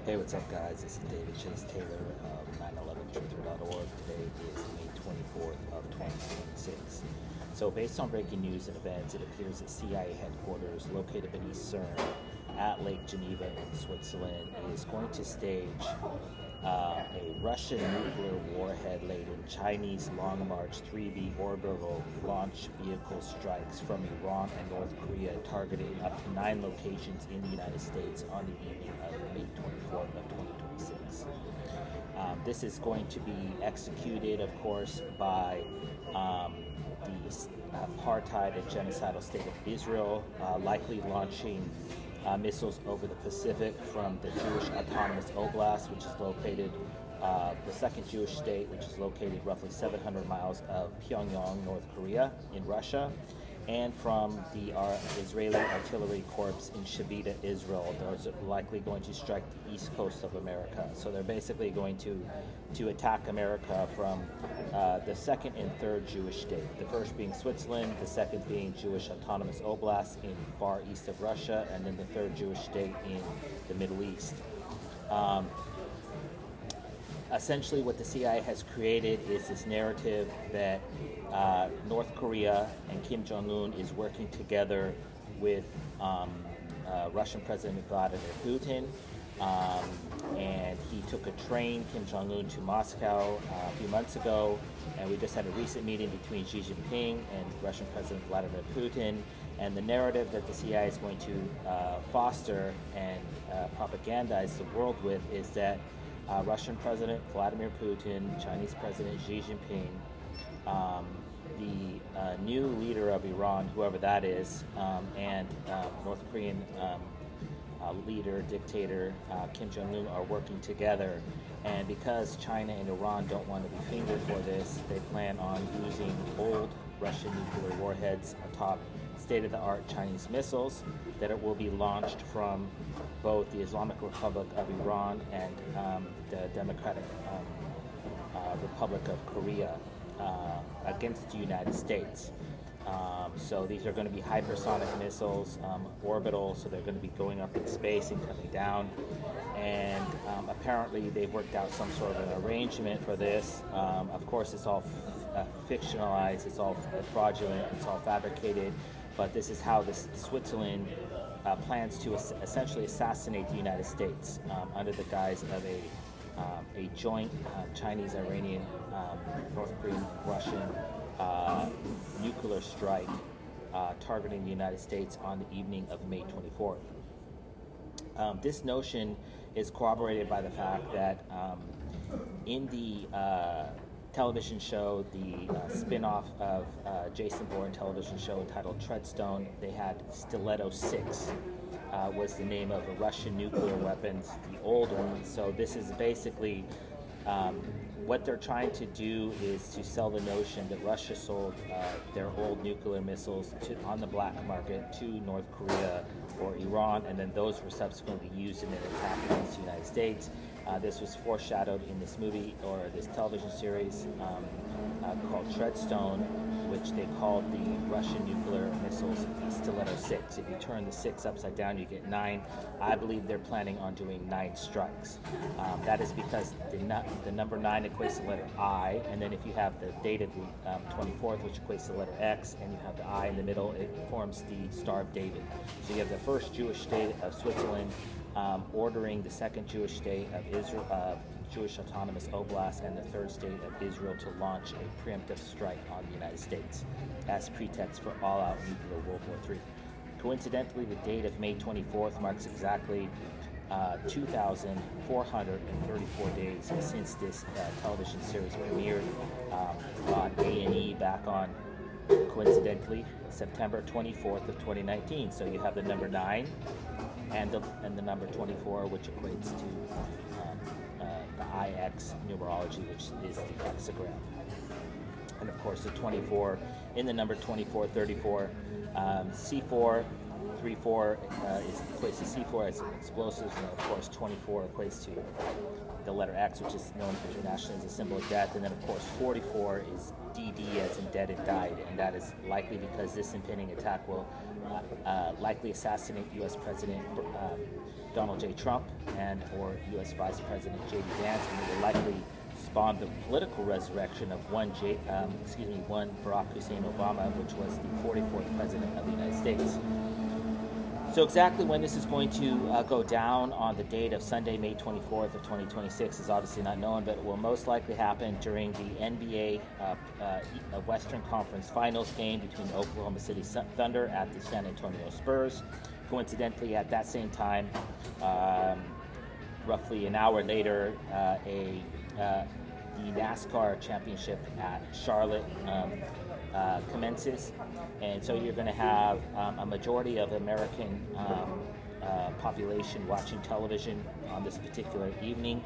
Hey, what's up, guys? This is David Chase Taylor of 911truther.org. Today is May 24th of 2026. So, based on breaking news and events, it appears that CIA headquarters, located beneath CERN at Lake Geneva in Switzerland, is going to stage a Russian nuclear warhead-laden Chinese Long March 3B orbital launch vehicle strikes from Iran and North Korea, targeting up to 9 locations in the United States on the evening of May 24th of 2026. This is going to be executed, of course, by the apartheid and genocidal state of Israel, likely launching missiles over the Pacific from the Jewish Autonomous Oblast, which is located, the second Jewish state, which is located roughly 700 miles of Pyongyang, North Korea, in Russia, and from the Israeli Artillery Corps in Shavita, Israel. Those are likely going to strike the east coast of America. So they're basically going to attack America from the second and third Jewish state. The first being Switzerland, the second being Jewish Autonomous Oblast in far east of Russia, and then the third Jewish state in the Middle East. Essentially, what the CIA has created is this narrative that North Korea and Kim Jong-un is working together with Russian President Vladimir Putin, and he took a train, Kim Jong-un, to Moscow a few months ago, and we just had a recent meeting between Xi Jinping and Russian President Vladimir Putin, and the narrative that the CIA is going to foster and propagandize the world with is that Russian President Vladimir Putin, Chinese President Xi Jinping, the new leader of Iran, whoever that is, and North Korean leader, dictator Kim Jong-un are working together. And because China and Iran don't want to be fingered for this, they plan on using old Russian nuclear warheads atop state-of-the-art Chinese missiles that it will be launched from both the Islamic Republic of Iran and the Democratic Republic of Korea against the United States. So these are going to be hypersonic missiles, orbital, so they're going to be going up in space and coming down. And apparently they've worked out some sort of an arrangement for this. Of course, it's all fictionalized, it's all fraudulent, it's all fabricated, but this is how Switzerland plans to essentially assassinate the United States under the guise of a joint Chinese-Iranian, North Korean, Russian nuclear strike targeting the United States on the evening of May 24th. This notion is corroborated by the fact that in the television show, the spin-off of Jason Bourne television show entitled Treadstone, they had Stiletto 6 was the name of a Russian nuclear weapons, the old one. So this is basically what they're trying to do is to sell the notion that Russia sold their old nuclear missiles on the black market to North Korea or Iran, and then those were subsequently used in an attack against the United States. This was foreshadowed in this movie or this television series called Treadstone, which they called the Russian nuclear missiles Stiletto 6. If you turn the 6 upside down, you get 9. I believe they're planning on doing 9 strikes. That is because the number 9 equates to the letter I, and then if you have the date of the 24th, which equates to the letter X, and you have the I in the middle, it forms the Star of David. So you have the first Jewish state of Switzerland ordering the second Jewish state of Israel, Jewish Autonomous Oblast, and the third state of Israel to launch a preemptive strike on the United States as pretext for all-out nuclear World War III. Coincidentally, the date of May 24th marks exactly 2,434 days since this television series premiered on A&E back on, coincidentally, September 24th of 2019. So you have the number 9 and the number 24, which equates to the IX numerology, which is the hexagram. And of course, the 24 in the number 2434, C4, 34 equates to C4 as explosives, and of course 24 equates to the letter X, which is known internationally as a symbol of death, and then of course 44 is DD as in dead and died, and that is likely because this impending attack will likely assassinate U.S. President Donald J. Trump and or U.S. Vice President J.D. Vance, and it will likely spawn the political resurrection of one Barack Hussein Obama, which was the 44th President of the United States. So exactly when this is going to go down on the date of Sunday, May 24th of 2026 is obviously not known, but it will most likely happen during the NBA Western Conference Finals game between Oklahoma City Thunder at the San Antonio Spurs. Coincidentally, at that same time, roughly an hour later, the NASCAR championship at Charlotte commences. And so you're going to have a majority of American population watching television on this particular evening.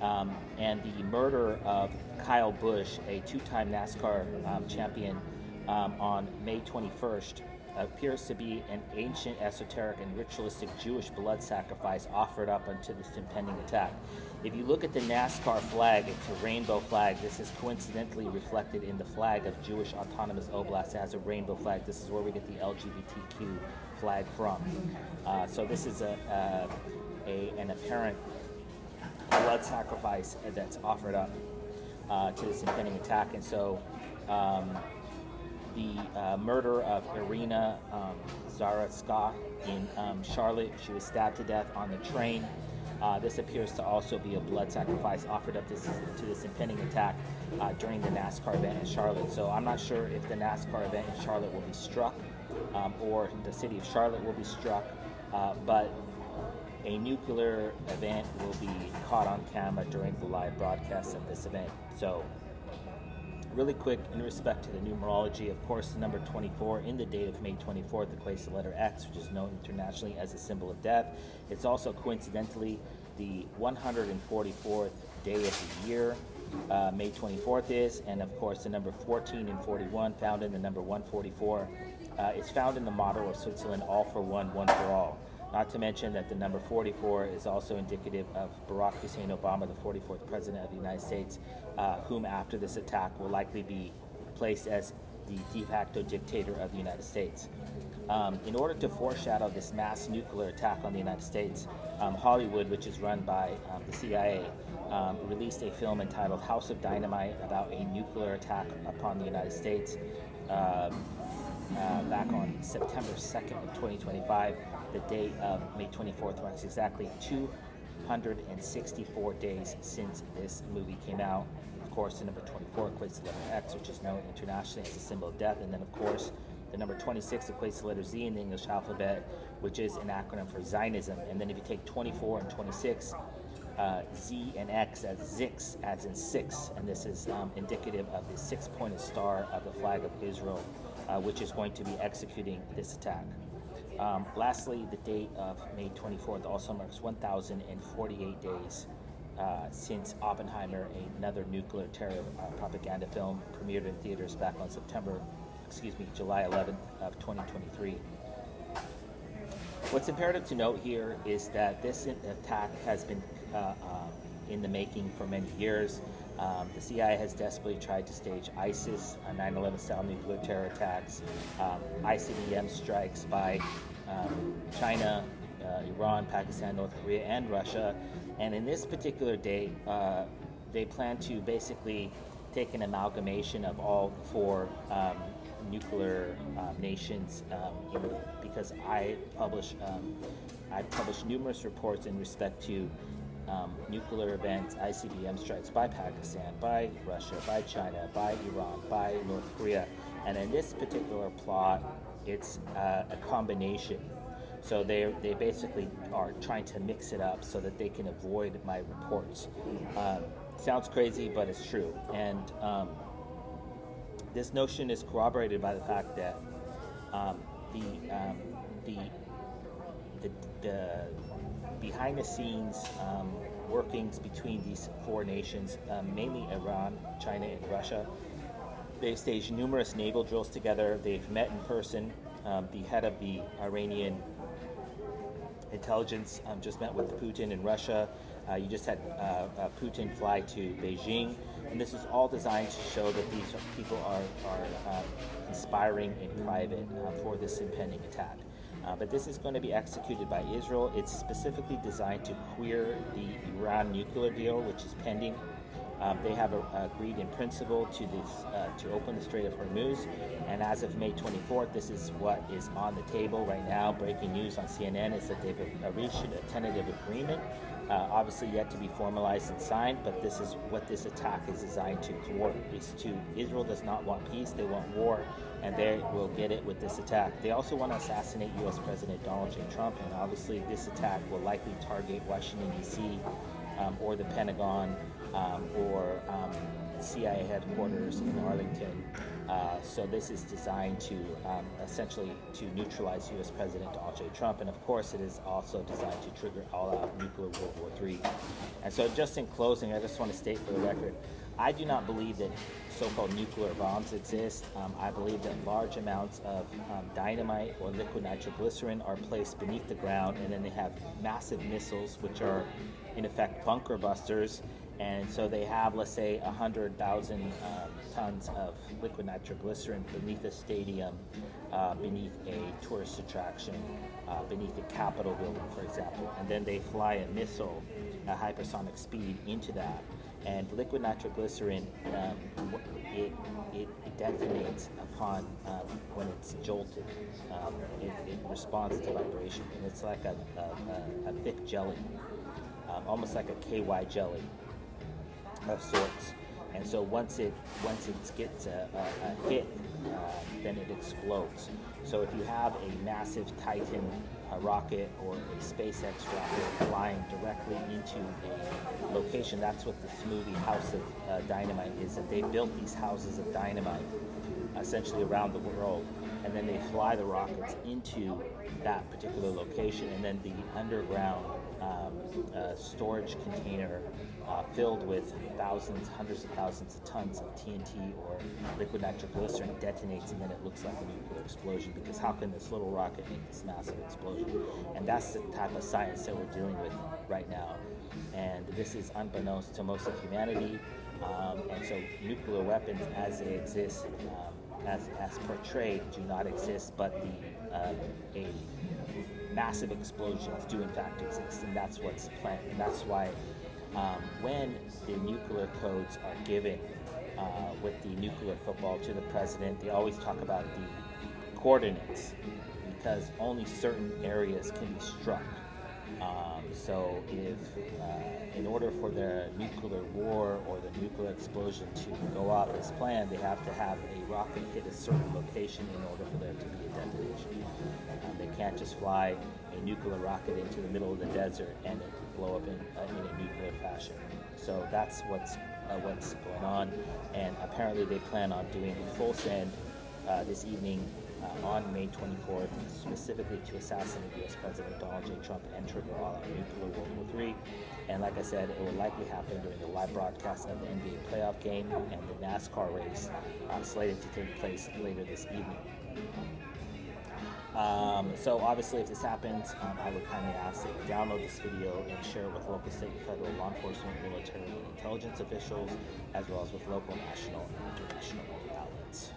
And the murder of Kyle Busch, a two-time NASCAR champion, on May 21st appears to be an ancient, esoteric, and ritualistic Jewish blood sacrifice offered up unto this impending attack. If you look at the NASCAR flag, it's a rainbow flag. This is coincidentally reflected in the flag of Jewish Autonomous Oblast as a rainbow flag. This is where we get the LGBTQ flag from. So this is an apparent blood sacrifice that's offered up to this impending attack. And so the murder of Irina Zaretska in Charlotte, she was stabbed to death on the train. This appears to also be a blood sacrifice offered up to this impending attack during the NASCAR event in Charlotte. So I'm not sure if the NASCAR event in Charlotte will be struck or the city of Charlotte will be struck, but a nuclear event will be caught on camera during the live broadcast of this event. So really quick, in respect to the numerology, of course, the number 24 in the date of May 24th equates to the letter X, which is known internationally as a symbol of death. It's also coincidentally the 144th day of the year, May 24th is, and of course the number 14 and 41 found in the number 144 is found in the motto of Switzerland, all for one, one for all. Not to mention that the number 44 is also indicative of Barack Hussein Obama, the 44th President of the United States, whom after this attack will likely be placed as the de facto dictator of the United States. In order to foreshadow this mass nuclear attack on the United States, Hollywood, which is run by the CIA, released a film entitled House of Dynamite about a nuclear attack upon the United States back on September 2nd of 2025. The date of May 24th marks exactly 264 days since this movie came out. Of course, the number 24 equates to the letter X, which is known internationally as a symbol of death. And then, of course, the number 26 equates to the letter Z in the English alphabet, which is an acronym for Zionism. And then if you take 24 and 26, Z and X as Zix, as in six. And this is indicative of the six-pointed star of the flag of Israel, which is going to be executing this attack. Lastly, the date of May 24th also marks 1,048 days since Oppenheimer, another nuclear terror propaganda film, premiered in theaters back on July 11th of 2023. What's imperative to note here is that this attack has been in the making for many years. The CIA has desperately tried to stage ISIS, 9/11 style nuclear terror attacks, ICBM strikes by China, Iran, Pakistan, North Korea, and Russia. And in this particular day, they plan to basically take an amalgamation of all four nuclear nations, because I publish numerous reports in respect to nuclear events, ICBM strikes by Pakistan, by Russia, by China, by Iran, by North Korea. And in this particular plot, it's a combination. So they basically are trying to mix it up so that they can avoid my reports. Sounds crazy, but it's true. And this notion is corroborated by the fact that the behind-the-scenes workings between these four nations, mainly Iran, China, and Russia. They've staged numerous naval drills together. They've met in person. The head of the Iranian intelligence just met with Putin in Russia. You just had Putin fly to Beijing. And this is all designed to show that these people are conspiring in private for this impending attack. But this is going to be executed by Israel. It's specifically designed to queer the Iran nuclear deal, which is pending. They have agreed in principle to to open the Strait of Hormuz, and as of May 24th, this is what is on the table right now. Breaking news on CNN is that they've reached a tentative agreement, obviously yet to be formalized and signed. But this is what this attack is designed to thwart. Israel does not want peace; they want war, and they will get it with this attack. They also want to assassinate U.S. President Donald J. Trump, and obviously this attack will likely target Washington D.C. Or the Pentagon. Or CIA headquarters in Arlington. So this is designed to essentially to neutralize U.S. President Donald J. Trump, and of course it is also designed to trigger all-out nuclear World War III. And so just in closing, I just want to state for the record, I do not believe that so-called nuclear bombs exist. I believe that large amounts of dynamite or liquid nitroglycerin are placed beneath the ground, and then they have massive missiles, which are in effect bunker busters. And so they have, let's say, 100,000 tons of liquid nitroglycerin beneath a stadium, beneath a tourist attraction, beneath a Capitol building, for example. And then they fly a missile at hypersonic speed into that. And liquid nitroglycerin, it detonates upon when it's jolted. It responds to vibration, and it's like a thick jelly, almost like a KY jelly of sorts. And so once it gets a hit, then it explodes. So if you have a massive Titan rocket or a SpaceX rocket flying directly into a location, that's what this movie House of Dynamite is. That they built these houses of dynamite essentially around the world, and then they fly the rockets into that particular location, and then the underground storage container filled with thousands, hundreds of thousands of tons of TNT or liquid nitroglycerin detonates, and then it looks like a nuclear explosion, because how can this little rocket make this massive explosion? And that's the type of science that we're dealing with right now. And this is unbeknownst to most of humanity. And so nuclear weapons as they exist, as portrayed, do not exist, but a massive explosions do in fact exist, and that's what's planned. And that's why when the nuclear codes are given with the nuclear football to the president, they always talk about the coordinates, because only certain areas can be struck. So if in order for the nuclear war or the nuclear explosion to go off as planned, they have to have a rocket hit a certain location in order for there to be a detonation. They can't just fly a nuclear rocket into the middle of the desert and it blow up in a nuclear fashion. So that's what's going on, and apparently they plan on doing a full send this evening on May 24th, specifically to assassinate U.S. President Donald J. Trump and trigger all-out nuclear World War III. And like I said, it will likely happen during the live broadcast of the NBA playoff game and the NASCAR race slated to take place later this evening. So obviously, if this happens, I would kindly ask that you download this video and share it with local, state, and federal law enforcement, military, and intelligence officials, as well as with local, national, and international outlets.